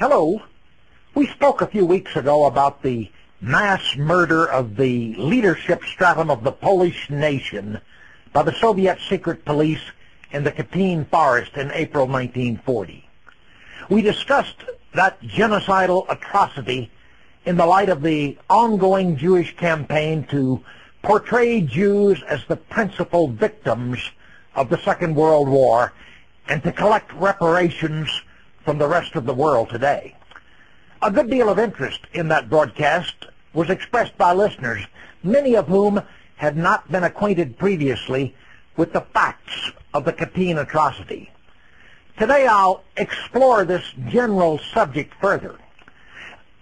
Hello. We spoke a few weeks ago about the mass murder of the leadership stratum of the Polish nation by the Soviet secret police in the Katyn forest in April 1940. We discussed that genocidal atrocity in the light of the ongoing Jewish campaign to portray Jews as the principal victims of the Second World War and to collect reparations from the rest of the world today. A good deal of interest in that broadcast was expressed by listeners, many of whom had not been acquainted previously with the facts of the Katyn atrocity. Today I'll explore this general subject further.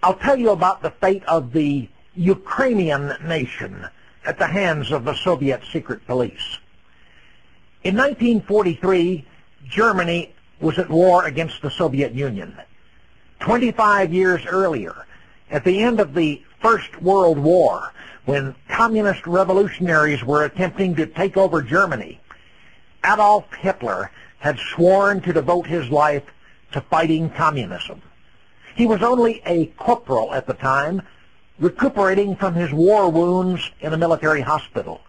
I'll tell you about the fate of the Ukrainian nation at the hands of the Soviet secret police. In 1943, Germany was at war against the Soviet Union. 25 years earlier, at the end of the First World War, when communist revolutionaries were attempting to take over Germany, Adolf Hitler had sworn to devote his life to fighting communism. He was only a corporal at the time, recuperating from his war wounds in a military hospital.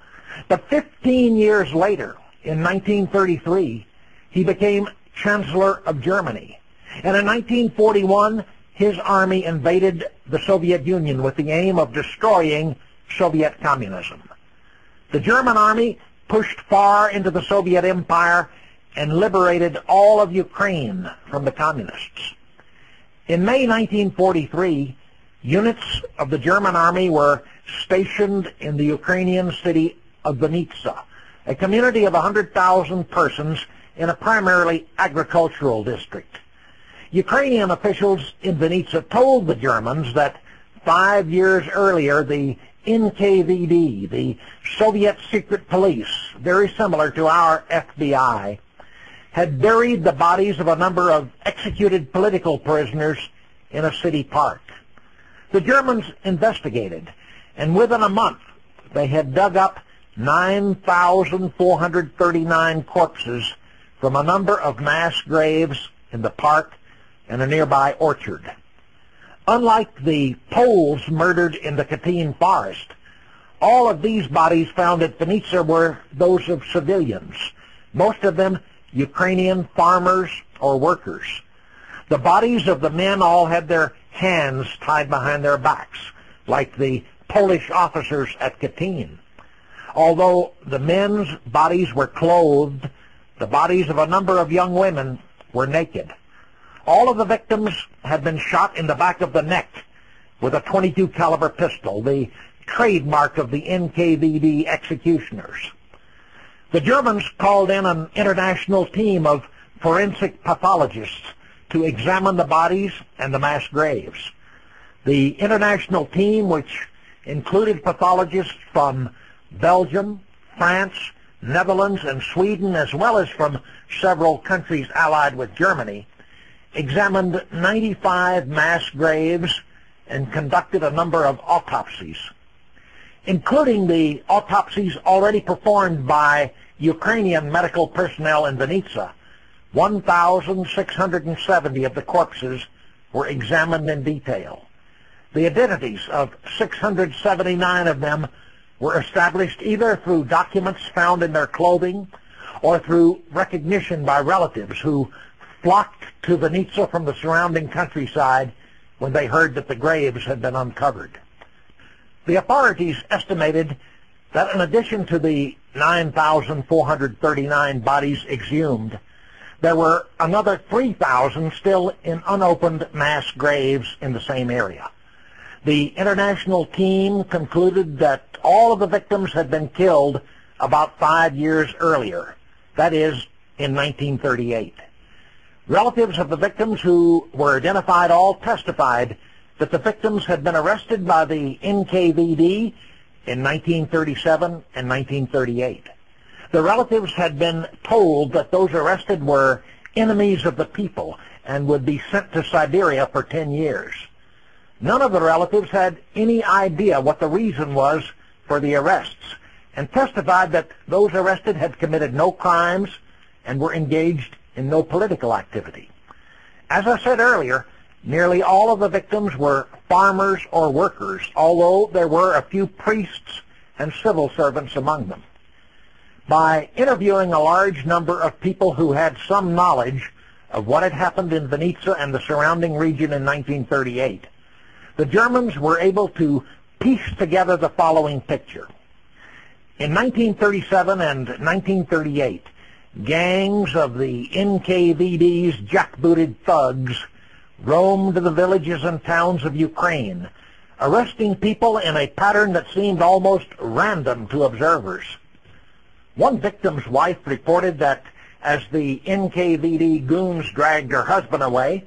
But 15 years later, in 1933, he became Chancellor of Germany. And in 1941, his army invaded the Soviet Union with the aim of destroying Soviet communism. The German army pushed far into the Soviet Empire and liberated all of Ukraine from the communists. In May 1943, units of the German army were stationed in the Ukrainian city of Vinnytsia, a community of 100,000 persons in a primarily agricultural district. Ukrainian officials in Vinnytsia told the Germans that 5 years earlier the NKVD, the Soviet secret police, very similar to our FBI, had buried the bodies of a number of executed political prisoners in a city park. The Germans investigated, and within a month they had dug up 9,439 corpses from a number of mass graves in the park and a nearby orchard. Unlike the Poles murdered in the Katyn forest, all of these bodies found at Vinnytsia were those of civilians, most of them Ukrainian farmers or workers. The bodies of the men all had their hands tied behind their backs, like the Polish officers at Katyn. Although the men's bodies were clothed, the bodies of a number of young women were naked. All of the victims had been shot in the back of the neck with a .22 caliber pistol, the trademark of the NKVD executioners. The Germans called in an international team of forensic pathologists to examine the bodies and the mass graves. The international team, which included pathologists from Belgium, France, Netherlands, and Sweden, as well as from several countries allied with Germany, examined 95 mass graves and conducted a number of autopsies, including the autopsies already performed by Ukrainian medical personnel in Vinnytsia. 1,670 of the corpses were examined in detail. The identities of 679 of them were established either through documents found in their clothing or through recognition by relatives who flocked to Vinnytsia from the surrounding countryside when they heard that the graves had been uncovered. The authorities estimated that in addition to the 9,439 bodies exhumed, there were another 3,000 still in unopened mass graves in the same area. The international team concluded that all of the victims had been killed about 5 years earlier, that is, in 1938. Relatives of the victims who were identified all testified that the victims had been arrested by the NKVD in 1937 and 1938. The relatives had been told that those arrested were enemies of the people and would be sent to Siberia for 10 years. None of the relatives had any idea what the reason was for the arrests and testified that those arrested had committed no crimes and were engaged in no political activity. As I said earlier, Nearly all of the victims were farmers or workers, although there were a few priests and civil servants among them. By interviewing a large number of people who had some knowledge of what had happened in Vinnitsa and the surrounding region in 1938, the Germans were able to piece together the following picture. In 1937 and 1938, gangs of the NKVD's jackbooted thugs roamed the villages and towns of Ukraine, arresting people in a pattern that seemed almost random to observers. One victim's wife reported that as the NKVD goons dragged her husband away,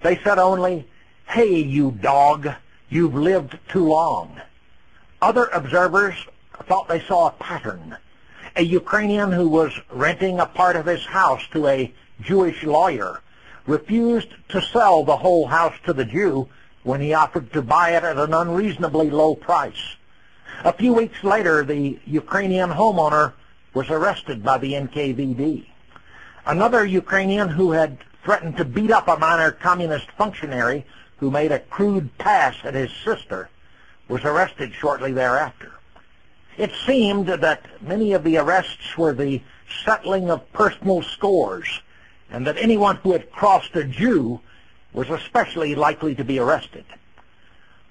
they said only, "Hey, you dog, you've lived too long." Other observers thought they saw a pattern. A Ukrainian who was renting a part of his house to a Jewish lawyer refused to sell the whole house to the Jew when he offered to buy it at an unreasonably low price. A few weeks later, the Ukrainian homeowner was arrested by the NKVD. Another Ukrainian who had threatened to beat up a minor communist functionary who made a crude pass at his sister was arrested shortly thereafter. It seemed that many of the arrests were the settling of personal scores, and that anyone who had crossed a Jew was especially likely to be arrested.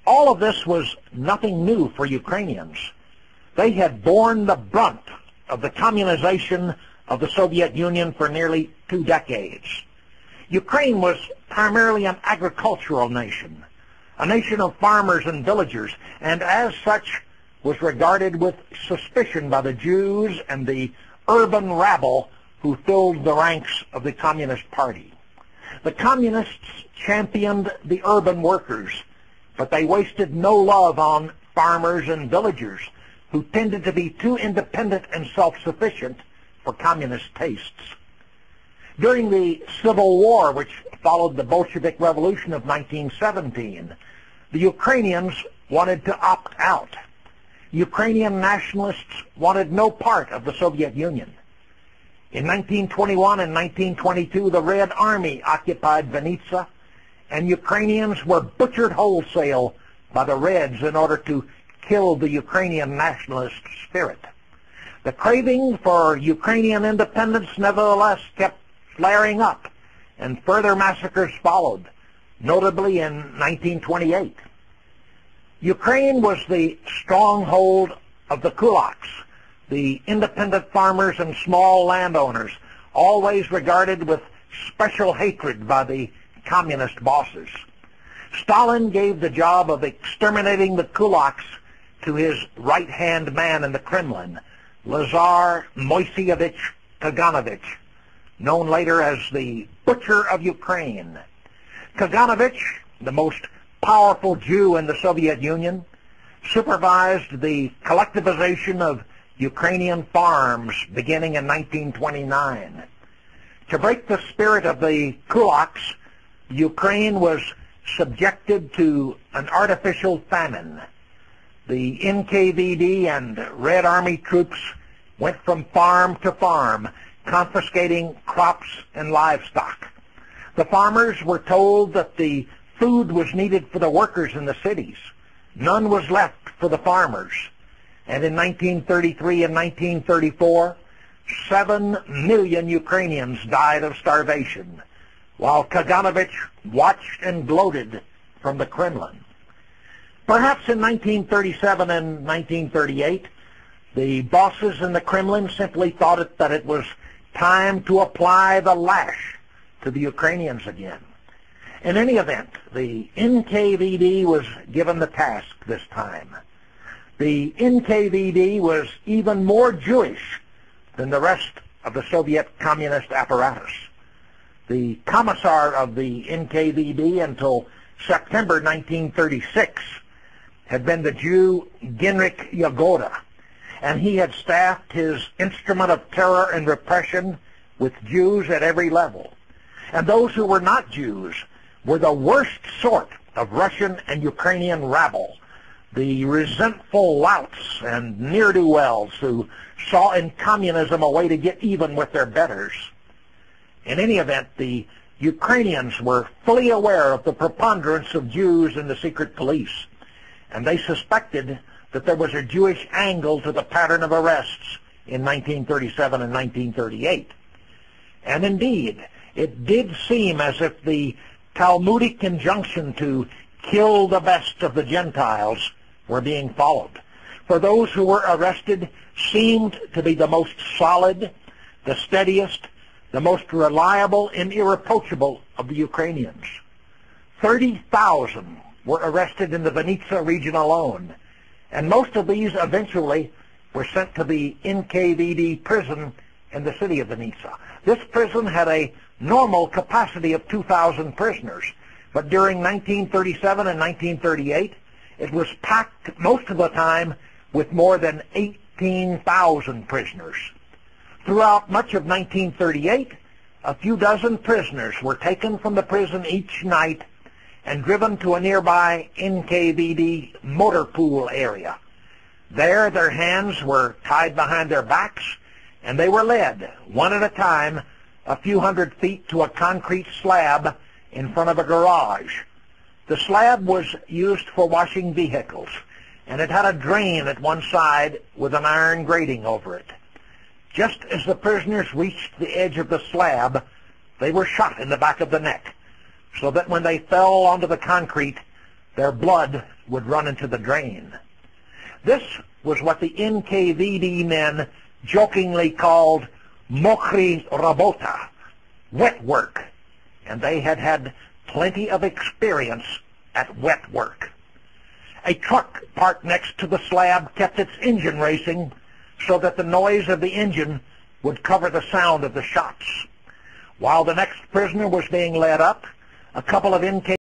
All of this was nothing new for Ukrainians. They had borne the brunt of the communization of the Soviet Union for nearly 2 decades. Ukraine was primarily an agricultural nation, a nation of farmers and villagers, and as such was regarded with suspicion by the Jews and the urban rabble who filled the ranks of the Communist Party. The Communists championed the urban workers, but they wasted no love on farmers and villagers who tended to be too independent and self-sufficient for communist tastes. During the Civil War, which followed the Bolshevik Revolution of 1917, the Ukrainians wanted to opt out. Ukrainian nationalists wanted no part of the Soviet Union. In 1921 and 1922, the Red Army occupied Vinnitsa, and Ukrainians were butchered wholesale by the Reds in order to kill the Ukrainian nationalist spirit. The craving for Ukrainian independence nevertheless kept flaring up, and further massacres followed, notably in 1928. Ukraine was the stronghold of the kulaks, the independent farmers and small landowners, always regarded with special hatred by the communist bosses. Stalin gave the job of exterminating the kulaks to his right-hand man in the Kremlin, Lazar Moiseyevich Kaganovich, known later as the Butcher of Ukraine. Kaganovich, the most powerful Jew in the Soviet Union, supervised the collectivization of Ukrainian farms beginning in 1929. To break the spirit of the kulaks, Ukraine was subjected to an artificial famine. The NKVD and Red Army troops went from farm to farm, confiscating crops and livestock. The farmers were told that the food was needed for the workers in the cities. None was left for the farmers. And in 1933 and 1934, 7 million Ukrainians died of starvation, while Kaganovich watched and gloated from the Kremlin. Perhaps in 1937 and 1938, the bosses in the Kremlin simply thought that it was time to apply the lash to the Ukrainians again. In any event, the NKVD was given the task this time. The NKVD was even more Jewish than the rest of the Soviet communist apparatus. The commissar of the NKVD until September 1936 had been the Jew Genrikh Yagoda, and he had staffed his instrument of terror and repression with Jews at every level. And those who were not Jews were the worst sort of Russian and Ukrainian rabble, the resentful louts and ne'er-do-wells who saw in communism a way to get even with their betters. In any event, the Ukrainians were fully aware of the preponderance of Jews in the secret police, and they suspected that there was a Jewish angle to the pattern of arrests in 1937 and 1938. And indeed, it did seem as if the Talmudic injunction to kill the best of the Gentiles were being followed. For those who were arrested seemed to be the most solid, the steadiest, the most reliable and irreproachable of the Ukrainians. 30,000 were arrested in the Vinnytsia region alone, and most of these eventually were sent to the NKVD prison in the city of Vinnytsia. This prison had a normal capacity of 2,000 prisoners, but during 1937 and 1938, it was packed most of the time with more than 18,000 prisoners. Throughout much of 1938, a few dozen prisoners were taken from the prison each night and driven to a nearby NKVD motor pool area. There, their hands were tied behind their backs, and they were led, one at a time, a few hundred feet to a concrete slab in front of a garage. The slab was used for washing vehicles, and it had a drain at one side with an iron grating over it. Just as the prisoners reached the edge of the slab, they were shot in the back of the neck, so that when they fell onto the concrete, their blood would run into the drain. This was what the NKVD men jokingly called mokri rabota, wet work, and they had had plenty of experience at wet work. A truck parked next to the slab kept its engine racing so that the noise of the engine would cover the sound of the shots. While the next prisoner was being led up, a couple of NK